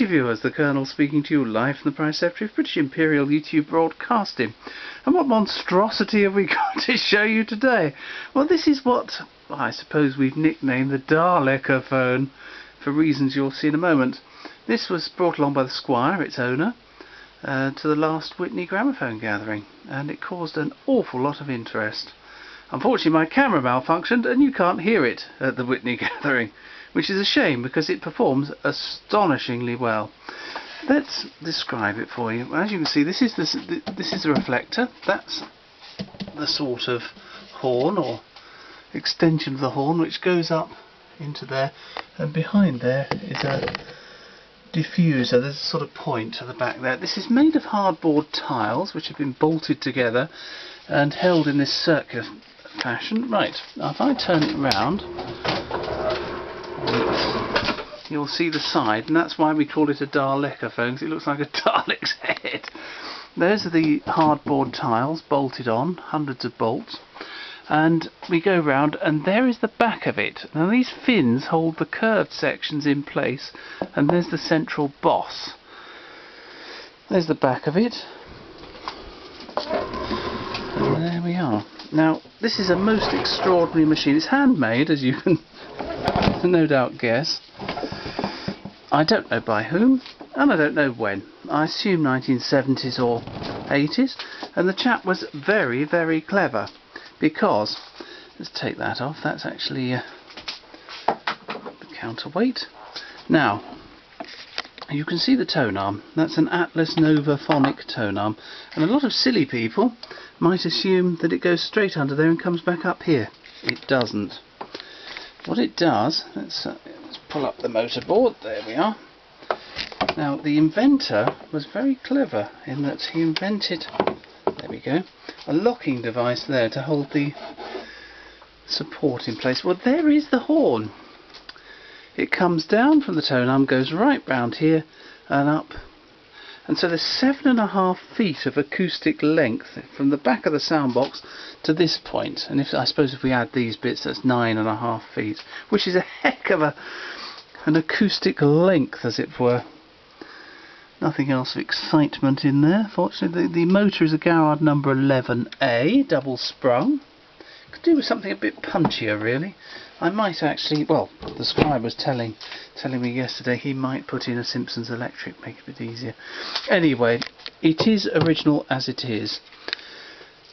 Greetings viewers, the Colonel speaking to you live from the Press Secretary of British Imperial YouTube Broadcasting. And what monstrosity have we got to show you today? Well, this is what I suppose we've nicknamed the Dalek-o-phone, for reasons you'll see in a moment. This was brought along by the Squire, its owner, to the last Witney Gramophone gathering, and it caused an awful lot of interest. Unfortunately, my camera malfunctioned and you can't hear it at the Witney gathering, which is a shame because it performs astonishingly well. Let's describe it for you. As you can see, this is the reflector. That's the sort of horn or extension of the horn which goes up into there, and behind there is a diffuser. There's a sort of point to the back there. This is made of hardboard tiles which have been bolted together and held in this circular fashion. Right, now if I turn it round, you'll see the side, and that's why we call it a Dalek-o-phone, because it looks like a Dalek's head. Those are the hardboard tiles bolted on, hundreds of bolts, and we go round, and there is the back of it. Now these fins hold the curved sections in place, and there's the central boss. There's the back of it, and there we are. Now this is a most extraordinary machine. It's handmade, as you can no doubt guess. I don't know by whom, and I don't know when. I assume 1970s or 80s, and the chap was very, very clever, because, let's take that off, that's actually the counterweight. Now, you can see the tone arm. That's an Atlas Nova phonic tone arm, and a lot of silly people might assume that it goes straight under there and comes back up here. It doesn't. What it does, let's pull up the motor board, there we are. Now the inventor was very clever in that he invented, there we go, a locking device there to hold the support in place. Well, there is the horn. It comes down from the tone arm, goes right round here and up, and so there's 7.5 feet of acoustic length from the back of the soundbox to this point, and I suppose if we add these bits, that's 9.5 feet, which is a heck of an acoustic length, as it were. Nothing else of excitement in there. Fortunately, the motor is a Garrard number 11A, double sprung. Could do with something a bit punchier, really. I might actually, well, the scribe was telling me yesterday he might put in a Simpsons electric, make it a bit easier. Anyway, it is original as it is.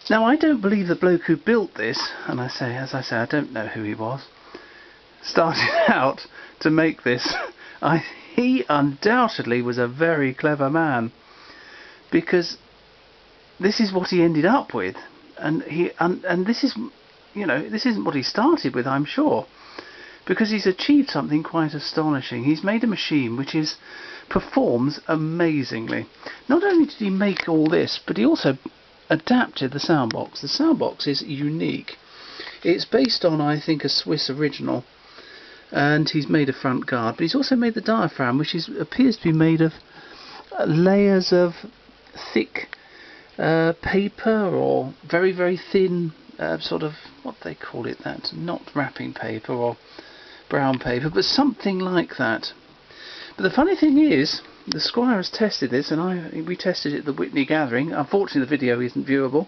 Now, I don't believe the bloke who built this, and as I say, I don't know who he was, started out to make this. He undoubtedly was a very clever man, because this is what he ended up with, and this is, you know, this isn't what he started with, I'm sure, because he's achieved something quite astonishing. He's made a machine which performs amazingly. Not only did he make all this, but he also adapted the soundbox. The soundbox is unique. It's based on, I think, a Swiss original, and he's made a front guard, but he's also made the diaphragm, which appears to be made of layers of thick paper, or very, very thin sort of, what do they call it, that, not wrapping paper or brown paper, but something like that. But the funny thing is, the Squire has tested this, and we tested it at the Witney gathering. Unfortunately the video isn't viewable.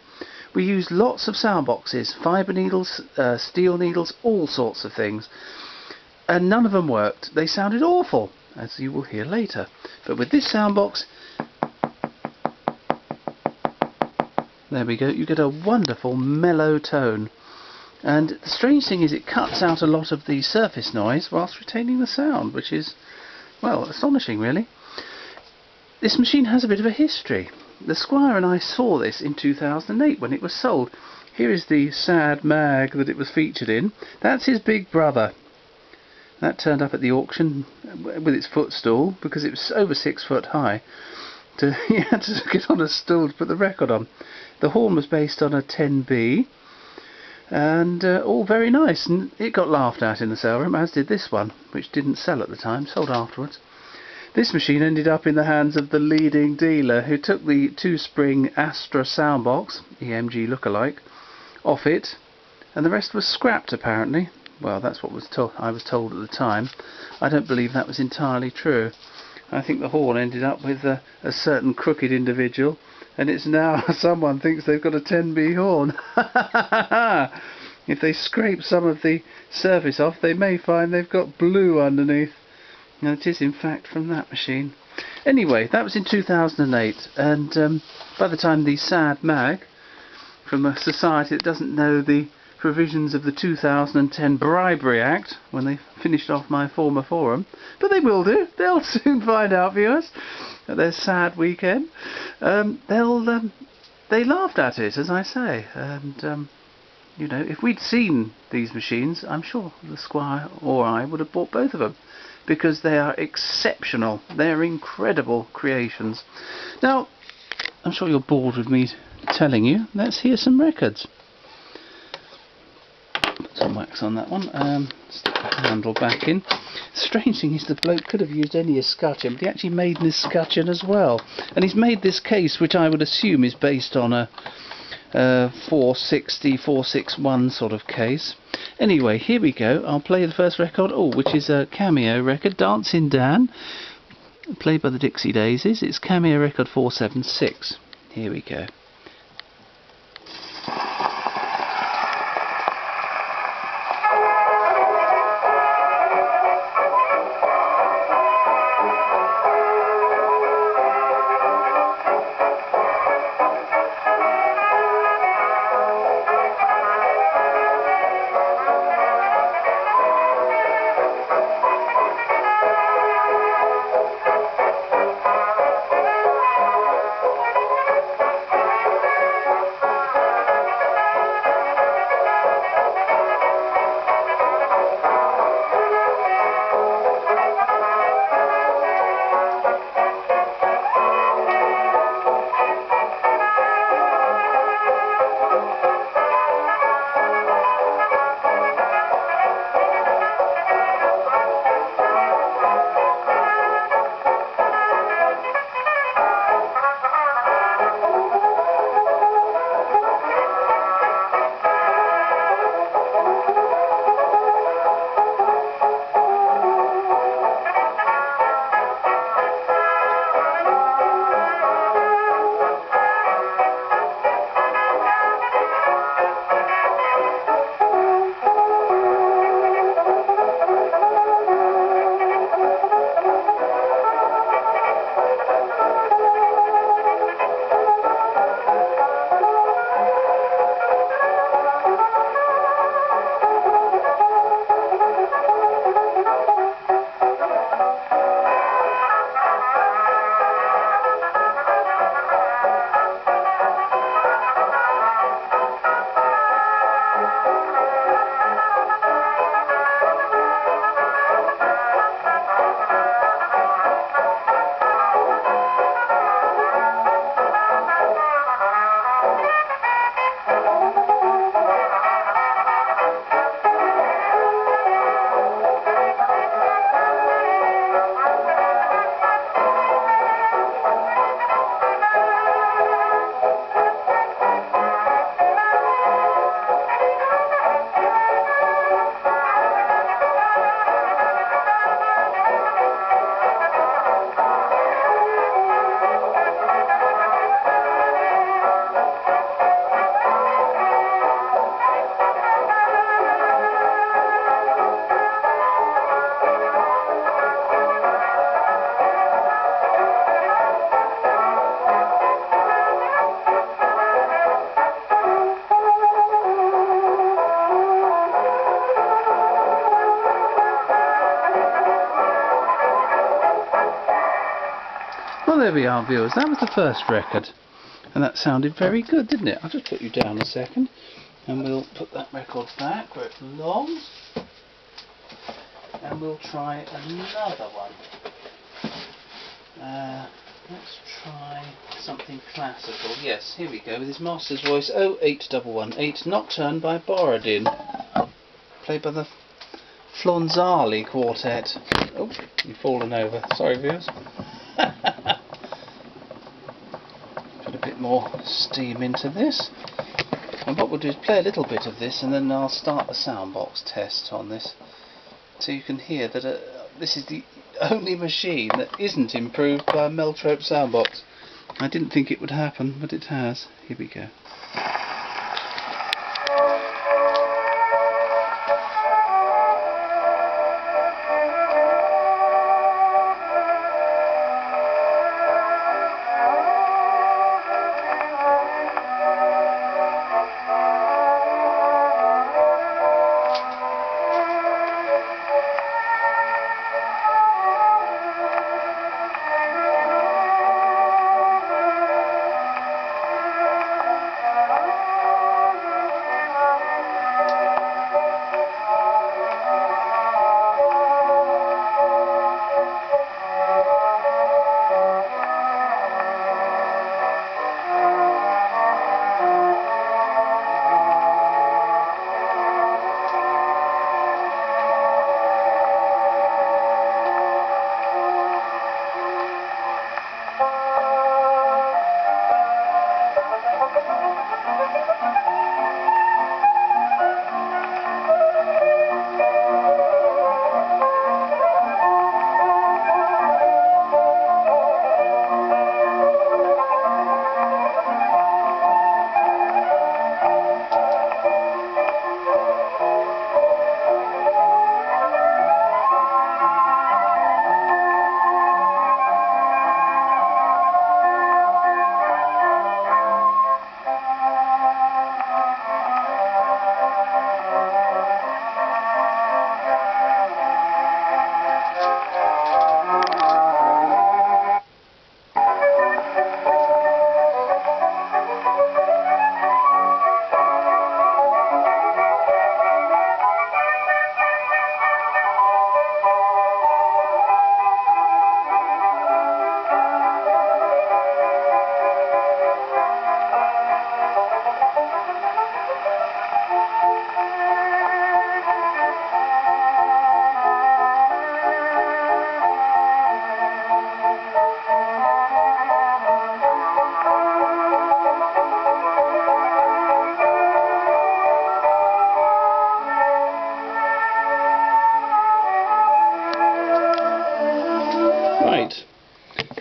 We used lots of soundboxes, fibre needles, steel needles, all sorts of things, and none of them worked. They sounded awful, as you will hear later. But with this soundbox, there we go, you get a wonderful mellow tone. And the strange thing is, it cuts out a lot of the surface noise whilst retaining the sound, which is, well, astonishing really. This machine has a bit of a history. The Squire and I saw this in 2008 when it was sold. Here is the sad mag that it was featured in. That's his big brother. That turned up at the auction with its footstool, because it was over 6 foot high. He had to get on a stool to put the record on. The horn was based on a 10B, and all very nice, and it got laughed at in the sale room, as did this one, which didn't sell at the time, sold afterwards. This machine ended up in the hands of the leading dealer, who took the 2-spring Astra soundbox, EMG lookalike, off it, and the rest was scrapped apparently. Well, that's what I was told at the time. I don't believe that was entirely true. I think the horn ended up with a certain crooked individual, and it's now someone thinks they've got a 10B horn. If they scrape some of the surface off, they may find they've got blue underneath. And it is in fact from that machine. Anyway, that was in 2008, and by the time the sad mag, from a society that doesn't know the provisions of the 2010 Bribery Act, when they finished off my former forum, but they will do, they'll soon find out, viewers, at their sad weekend. They laughed at it, as I say, and you know, if we'd seen these machines, I'm sure the Squire or I would have bought both of them, because they are exceptional. They're incredible creations. Now, I'm sure you're bored with me telling you. Let's hear some records. Put some wax on that one. Stick the handle back in. Strange thing is, the bloke could have used any escutcheon, but he actually made an escutcheon as well. And he's made this case, which I would assume is based on a 460, 461 sort of case. Anyway, here we go. I'll play the first record, which is a Cameo record, Dancin Dan, played by the Dixie Daisies. It's Cameo record 476. Here we go. Well, there we are, viewers. That was the first record, and that sounded very good, didn't it? I'll just put you down a second, and we'll put that record back where it belongs, and we'll try another one. Let's try something classical. Yes, here we go, with his master's voice, 08118, Nocturne by Borodin, played by the Flonzaley Quartette. Oh, you've fallen over. Sorry, viewers. Put a bit more steam into this. And what we'll do is play a little bit of this, and then I'll start the Soundbox test on this, so you can hear that this is the only machine that isn't improved by a Meltrope Soundbox. I didn't think it would happen, but it has. Here we go.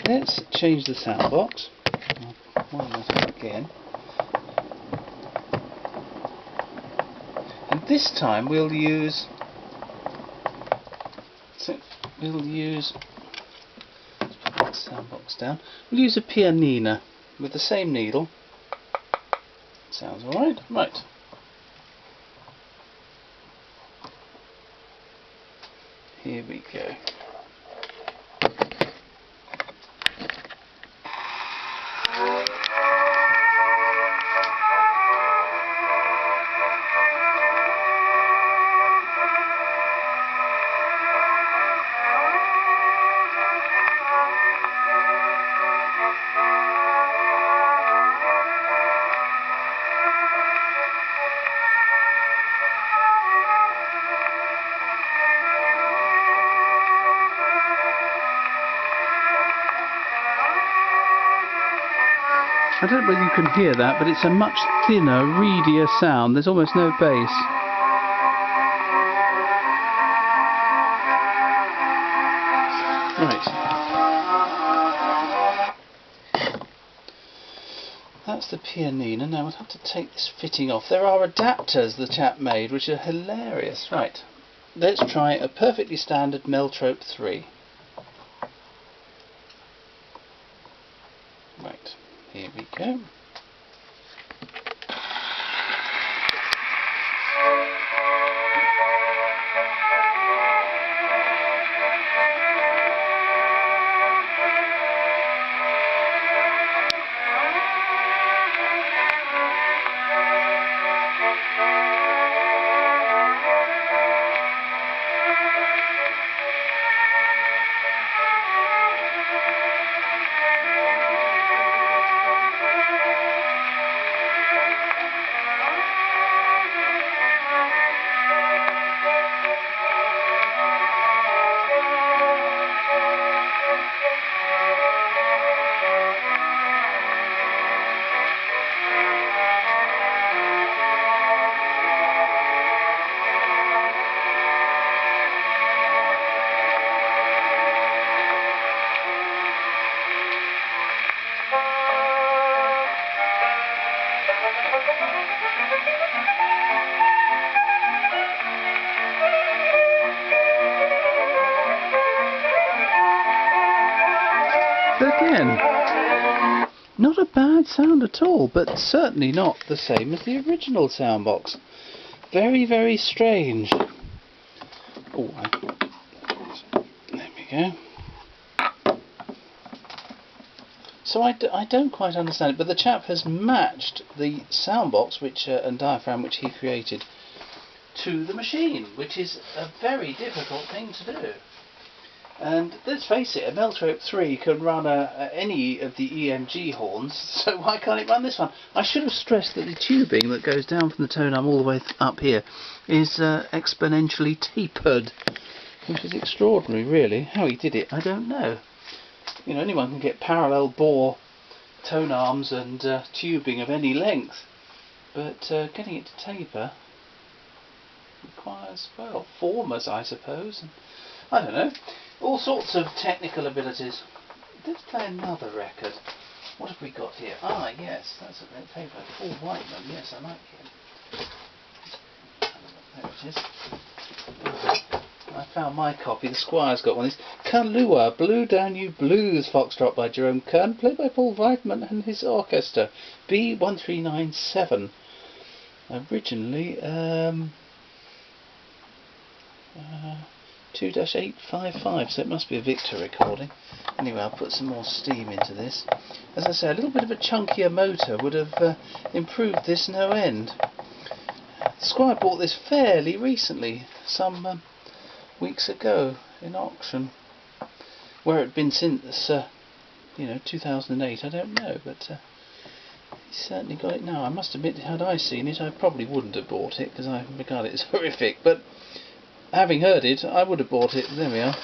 Let's change the soundbox. One more time again. And this time we'll use let's put that soundbox down. We'll use a pianina with the same needle. Sounds alright. Right. Here we go. I don't know whether you can hear that, but it's a much thinner, reedier sound. There's almost no bass. Right. That's the pianina. Now we'll have to take this fitting off. There are adapters the chap made, which are hilarious. Right. Let's try a perfectly standard Meltrope 3. Right. Here we go. Again, not a bad sound at all, but certainly not the same as the original Soundbox. Very, very strange. Oh, there we go. So I don't quite understand it, but the chap has matched the Soundbox and diaphragm which he created to the machine, which is a very difficult thing to do. And let's face it, a Meltrope 3 can run any of the EMG horns, so why can't it run this one? I should have stressed that the tubing that goes down from the tone arm all the way up here is exponentially tapered, which is extraordinary, really. How he did it, I don't know. You know, anyone can get parallel bore tone arms and tubing of any length, but getting it to taper requires, well, formers, I suppose. And, I don't know, all sorts of technical abilities. Let's play another record. What have we got here? Ah, yes, that's a great paper. Paul Whiteman, yes, I like him. There it is. I found my copy. The Squire's got one. It's Kahlua, Blue Danube Blues Foxtrot by Jerome Kern, played by Paul Whiteman and his orchestra. B1397. Originally 2-855, so it must be a Victor recording. Anyway, I'll put some more steam into this. As I say, a little bit of a chunkier motor would have improved this no end. The Squire bought this fairly recently, some weeks ago in auction. Where it had been since, 2008, I don't know, but he's certainly got it now. I must admit, had I seen it, I probably wouldn't have bought it, because I regard it as horrific, but having heard it, I would have bought it. There we are.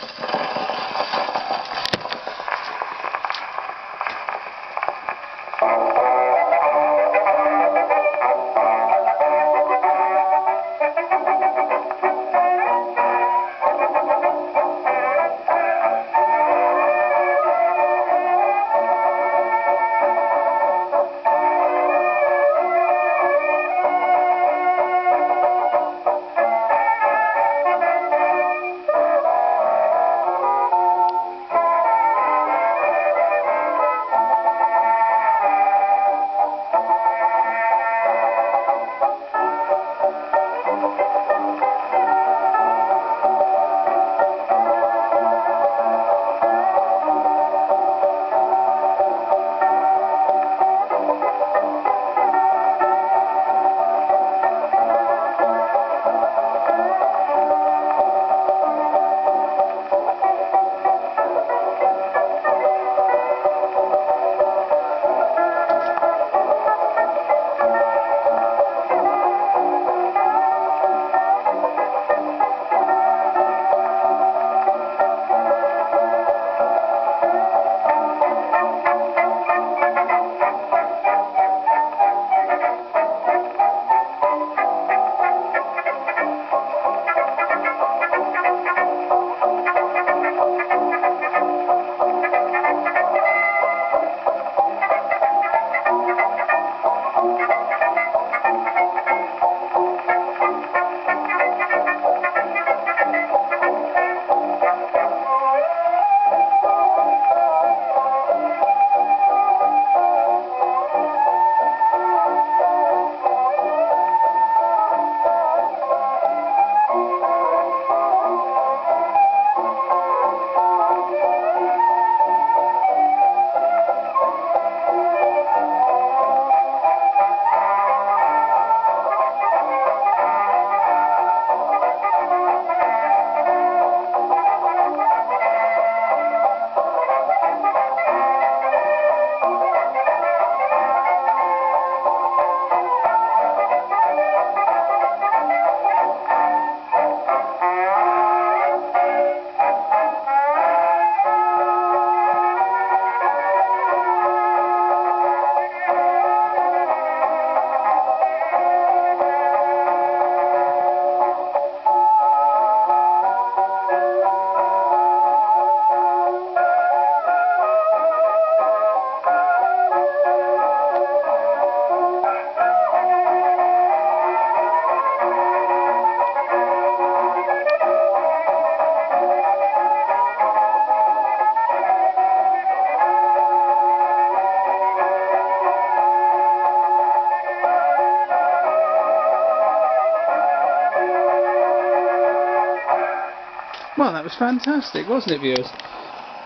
That was fantastic, wasn't it, viewers?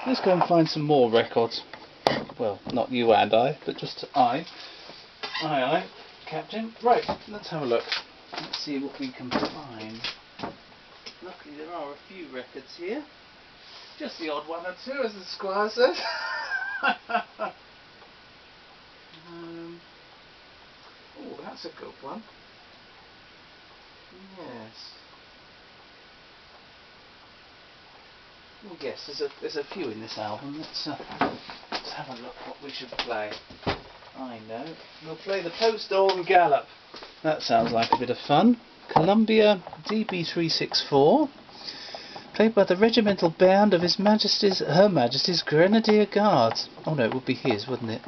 Let's go and find some more records. Well, not you and I, but just I. Aye, Captain. Right, let's have a look. Let's see what we can find. Luckily there are a few records here. Just the odd one or two, as the Squire said. Oh, that's a good one. Yes. Well, yes, there's a few in this album. Let's have a look what we should play. I know. We'll play the Post-Dawn Gallop. That sounds like a bit of fun. Columbia DB364, played by the regimental band of Her Majesty's Grenadier Guards. Oh no, it would be his, wouldn't it?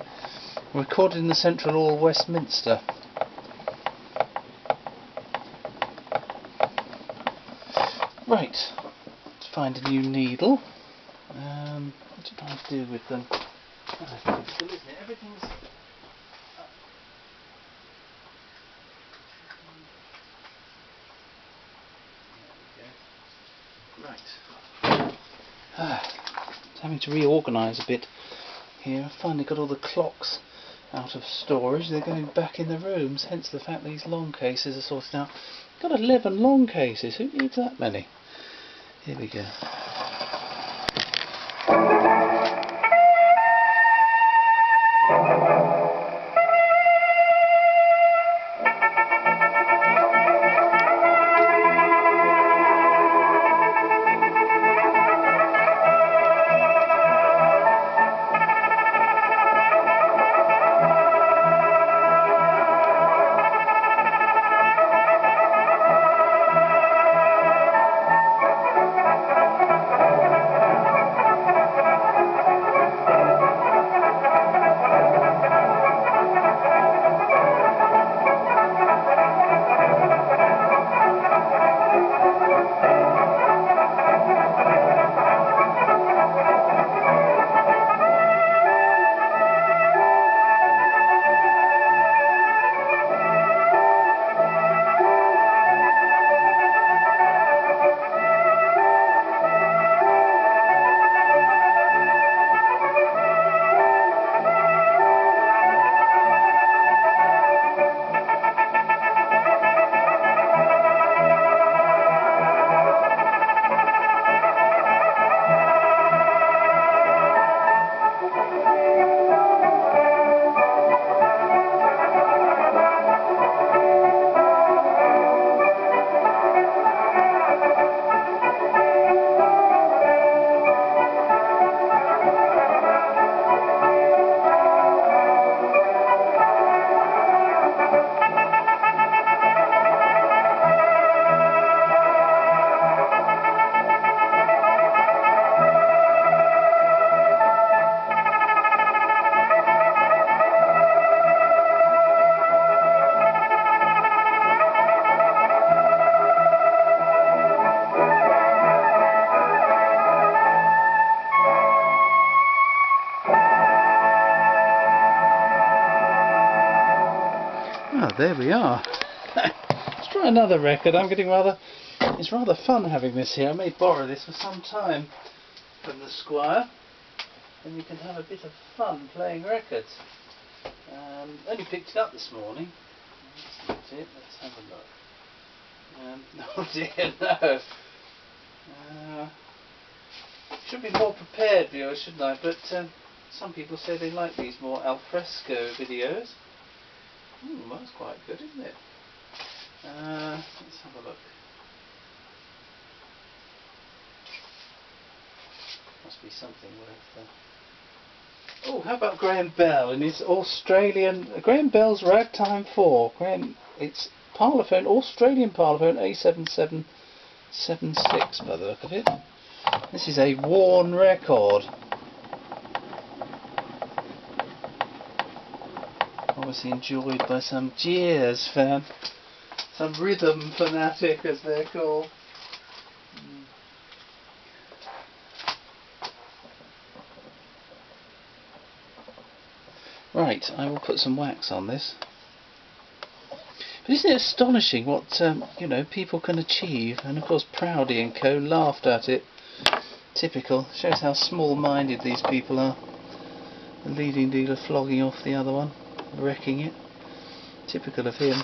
Recorded in the Central Hall, Westminster. Right, let's find a new needle. What did I do with them? That's difficult, isn't it? Everything's... Right. Having to reorganise a bit here. I've finally got all the clocks out of storage. They're going back in the rooms, hence the fact these long cases are sorted out. Got 11 long cases. Who needs that many? Here we go. There we are. Let's try another record. It's rather fun having this here. I may borrow this for some time from the Squire, and you can have a bit of fun playing records. Only picked it up this morning. That's not it. Let's have a look. Oh dear, no. Should be more prepared, viewers, shouldn't I? But some people say they like these more al fresco videos. That's quite good, isn't it? Let's have a look. Must be something worth... Oh, how about Graham Bell and his Australian... Graham Bell's Ragtime 4. It's Parlophone, Australian Parlophone A7776 by the look of it. This is a worn record. Obviously enjoyed by some jazz fan, some rhythm fanatic as they're called. Right, I will put some wax on this. But isn't it astonishing what people can achieve? And of course Proudy and co laughed at it Typical. Shows how small-minded these people are. The leading dealer flogging off the other one, wrecking it. Typical of him.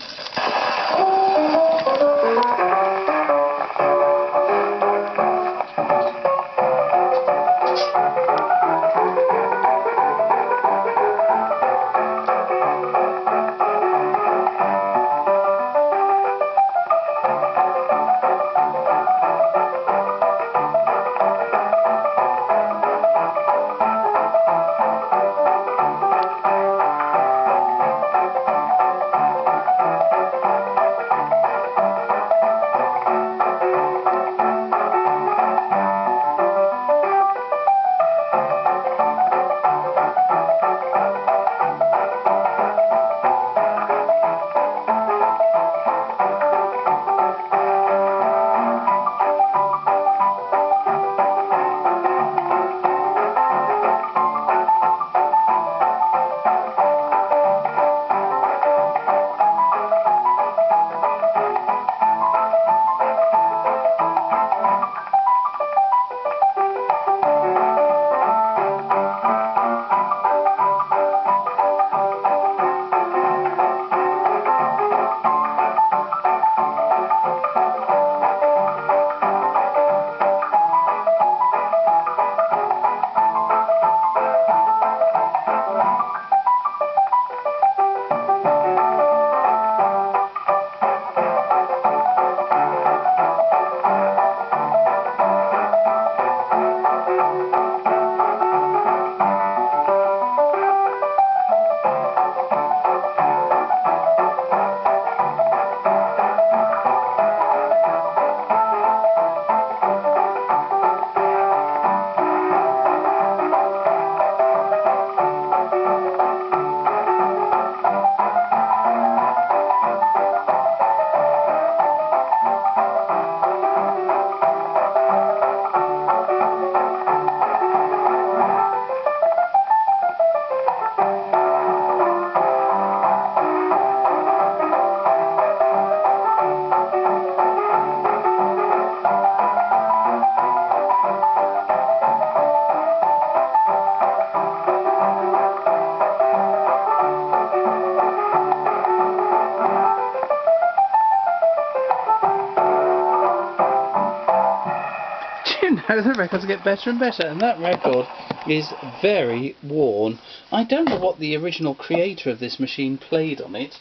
The records get better and better, and that record is very worn. I don't know what the original creator of this machine played on it.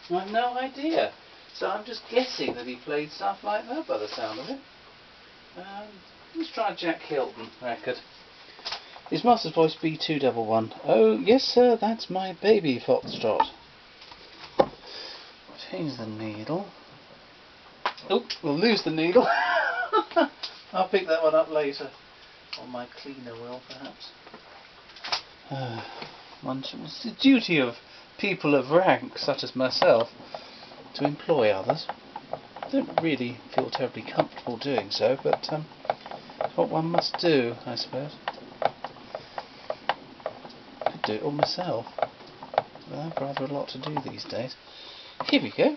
I have no idea. So I'm just guessing that he played stuff like that by the sound of it. Let's try a Jack Hylton record. Is Master's Voice B211? Oh, yes sir, that's my baby foxtrot. Change the needle. Oh, we'll lose the needle. I'll pick that one up later. On my cleaner will, perhaps. It's the duty of people of rank, such as myself, to employ others. I don't really feel terribly comfortable doing so, but it's what one must do, I suppose. Could do it all myself. But I've rather a lot to do these days. Here we go.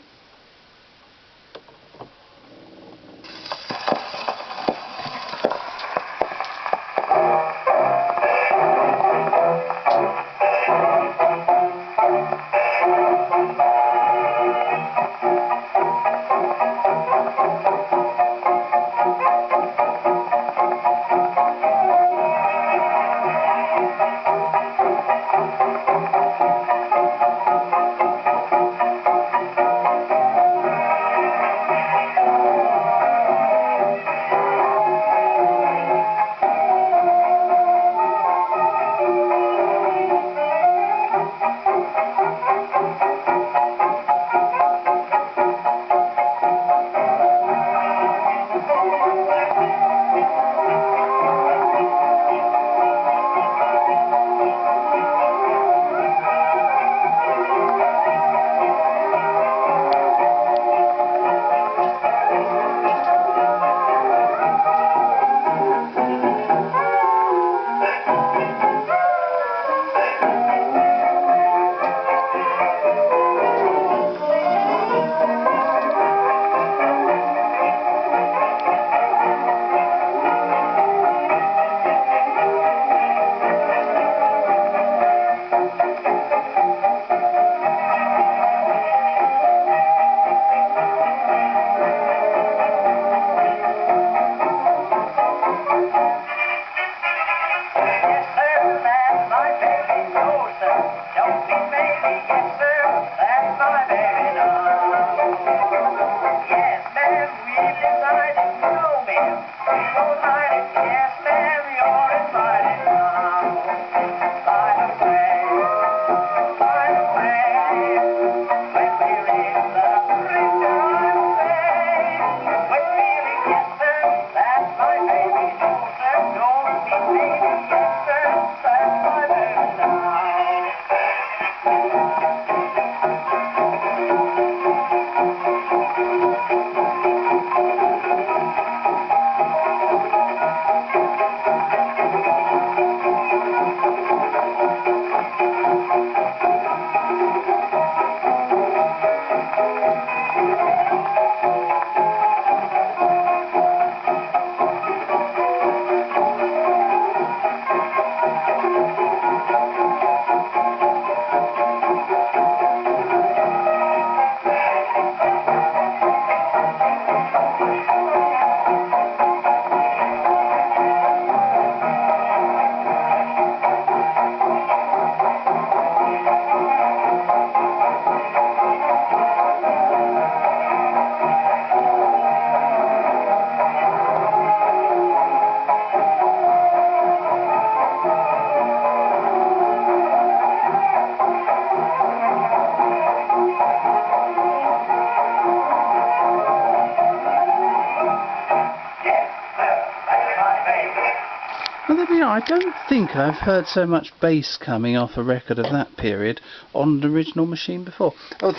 Well, there we are. I don't think I've heard so much bass coming off a record of that period on an original machine before. Oh,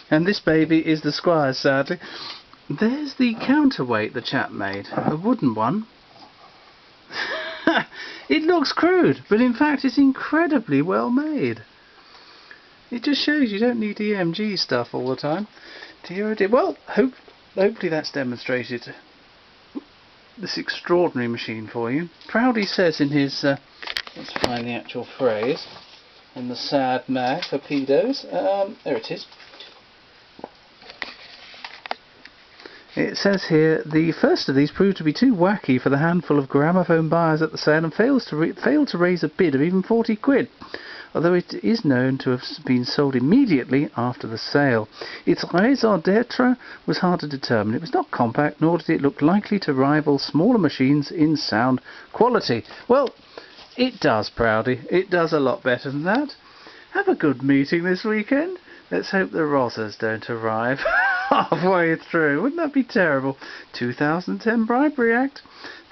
and this baby is the Squire's, sadly. There's the counterweight the chap made, a wooden one. It looks crude, but in fact it's incredibly well made. It just shows you don't need EMG stuff all the time. Dear, oh dear. Well, hopefully that's demonstrated this extraordinary machine for you. Proudly says in his, let's find the actual phrase, in the sad mag for pedos. There it is. It says here, the first of these proved to be too wacky for the handful of gramophone buyers at the sale and failed to raise a bid of even 40 quid. Although it is known to have been sold immediately after the sale. Its raison d'etre was hard to determine. It was not compact, nor did it look likely to rival smaller machines in sound quality. Well, it does, Proudy. It does a lot better than that. Have a good meeting this weekend. Let's hope the Rozzers don't arrive halfway through. Wouldn't that be terrible? 2010 Bribery Act.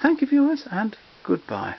Thank you, viewers, and goodbye.